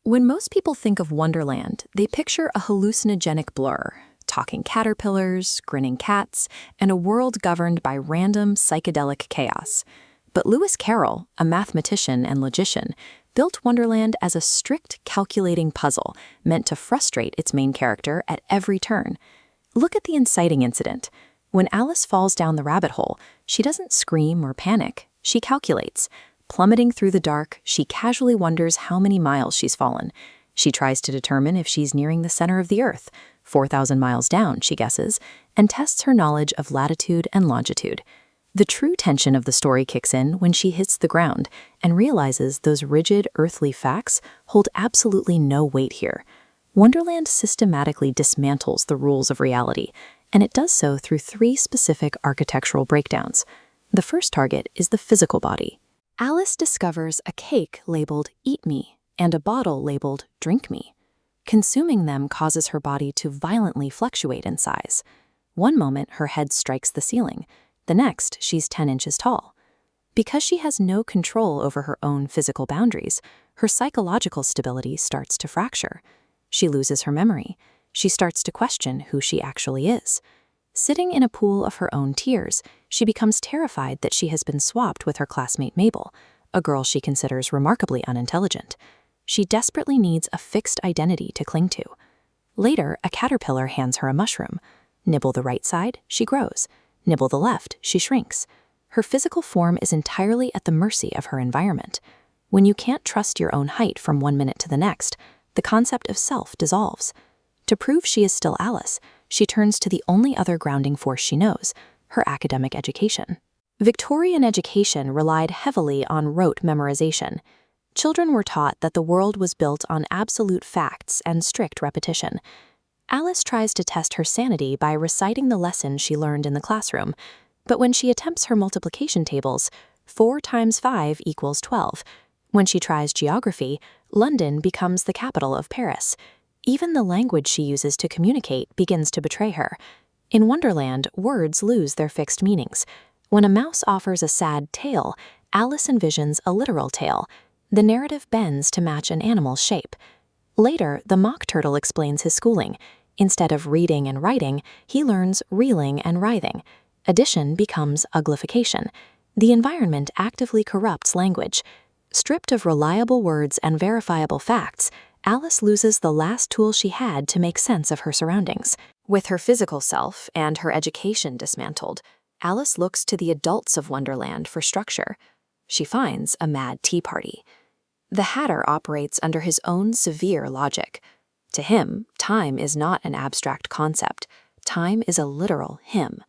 When most people think of Wonderland, they picture a hallucinogenic blur, talking caterpillars, grinning cats, and a world governed by random psychedelic chaos. But Lewis Carroll, a mathematician and logician, built Wonderland as a strict, calculating puzzle meant to frustrate its main character at every turn. Look at the inciting incident. When Alice falls down the rabbit hole, she doesn't scream or panic. She calculates. Plummeting through the dark, she casually wonders how many miles she's fallen. She tries to determine if she's nearing the center of the Earth, 4,000 miles down, she guesses, and tests her knowledge of latitude and longitude. The true tension of the story kicks in when she hits the ground and realizes those rigid, earthly facts hold absolutely no weight here. Wonderland systematically dismantles the rules of reality, and it does so through three specific architectural breakdowns. The first target is the physical body. Alice discovers a cake labeled Eat Me and a bottle labeled Drink Me. Consuming them causes her body to violently fluctuate in size. One moment, her head strikes the ceiling. The next, she's 10 inches tall. Because she has no control over her own physical boundaries, her psychological stability starts to fracture. She loses her memory. She starts to question who she actually is. Sitting in a pool of her own tears, she becomes terrified that she has been swapped with her classmate Mabel, a girl she considers remarkably unintelligent. She desperately needs a fixed identity to cling to. Later, a caterpillar hands her a mushroom. Nibble the right side, she grows. Nibble the left, she shrinks. Her physical form is entirely at the mercy of her environment. When you can't trust your own height from 1 minute to the next, the concept of self dissolves. To prove she is still Alice, she turns to the only other grounding force she knows, her academic education. Victorian education relied heavily on rote memorization. Children were taught that the world was built on absolute facts and strict repetition. Alice tries to test her sanity by reciting the lesson she learned in the classroom, but when she attempts her multiplication tables, 4 times 5 equals 12. When she tries geography, London becomes the capital of Paris. Even the language she uses to communicate begins to betray her. In Wonderland, words lose their fixed meanings. When a mouse offers a sad tale, Alice envisions a literal tale. The narrative bends to match an animal's shape. Later, the mock turtle explains his schooling. Instead of reading and writing, he learns reeling and writhing. Addition becomes uglification. The environment actively corrupts language. Stripped of reliable words and verifiable facts, Alice loses the last tool she had to make sense of her surroundings. With her physical self and her education dismantled, Alice looks to the adults of Wonderland for structure. She finds a mad tea party. The Hatter operates under his own severe logic. To him, time is not an abstract concept. Time is a literal him.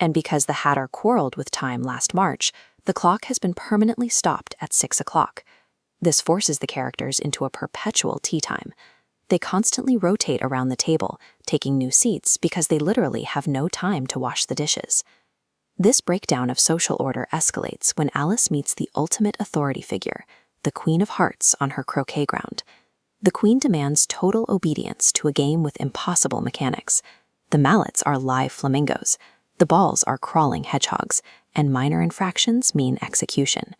And because the Hatter quarreled with time last March, the clock has been permanently stopped at 6 o'clock. This forces the characters into a perpetual tea time. They constantly rotate around the table, taking new seats because they literally have no time to wash the dishes. This breakdown of social order escalates when Alice meets the ultimate authority figure, the Queen of Hearts on her croquet ground. The Queen demands total obedience to a game with impossible mechanics. The mallets are live flamingos, the balls are crawling hedgehogs, and minor infractions mean execution.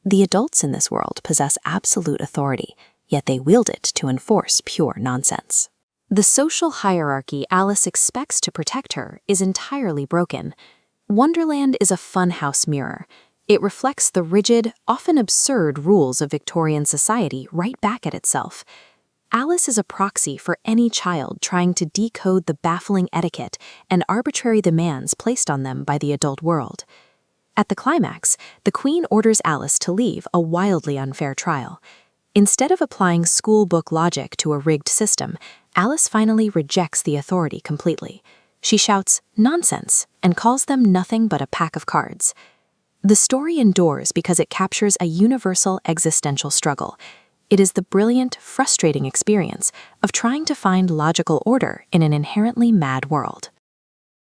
The adults in this world possess absolute authority, yet they wield it to enforce pure nonsense. The social hierarchy Alice expects to protect her is entirely broken. Wonderland is a funhouse mirror. It reflects the rigid, often absurd rules of Victorian society right back at itself. Alice is a proxy for any child trying to decode the baffling etiquette and arbitrary demands placed on them by the adult world. At the climax, the Queen orders Alice to leave a wildly unfair trial. Instead of applying school book logic to a rigged system, Alice finally rejects the authority completely. She shouts, "Nonsense," and calls them nothing but a pack of cards. The story endures because it captures a universal existential struggle. It is the brilliant, frustrating experience of trying to find logical order in an inherently mad world.